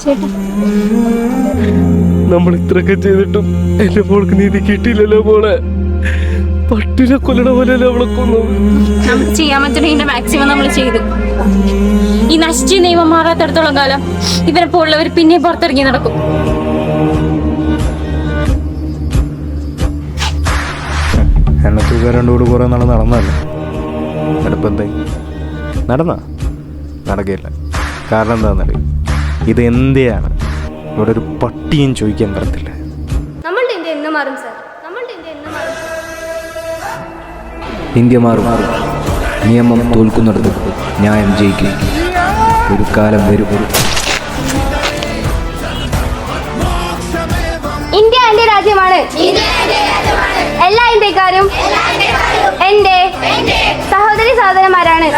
ചേട്ടാ, നമ്മൾ ഇത്രയൊക്കെ ചെയ്തിട്ടും എന്റെ മോൾക്ക് നീതി കിട്ടിയില്ലല്ലോ മോളെ. പട്ടിനെ കൊല്ലണ പോലെയല്ലേ അവളെ കൊന്നത്. നമുക്ക് ചെയ്യാൻ പറ്റുന്നതിന്റെ മാക്സിമം നമ്മൾ ചെയ്തു. ഈ നശിച്ച നിയമം മാറാത്തടത്തോളം കാലം ഇവരെ പോലുള്ളവർ പിന്നെ പുറത്തിറങ്ങി നടക്കും. എന്നെ തൂക്കാരണ്ടോട് കുറെ നാൾ നടന്നല്ലേ, അടുപ്പം എന്തായി? നടക്കില്ല. കാരണം എന്താണെന്നറിയും, ഇത് എന്റെയാണ്. ഇവിടെ ഒരു പട്ടിയും ചോദിക്കാൻ പറ്റത്തില്ല. നമ്മളുടെ ഇന്ത്യ എന്ന് മാറും സാർ? നമ്മളുടെ ഇന്ത്യ എന്ന് മാറും? ഇന്ത്യ മാറും. നിയമം തോൽക്കുന്നിടത്ത് ന്യായം ജയിക്കും. ഒരു കാലം വരും. ഇന്ത്യ എന്റെ രാജ്യമാണ്. എല്ലാ ഇന്ത്യക്കാരും എന്റെ സഹോദരി സഹോദരന്മാരാണ്.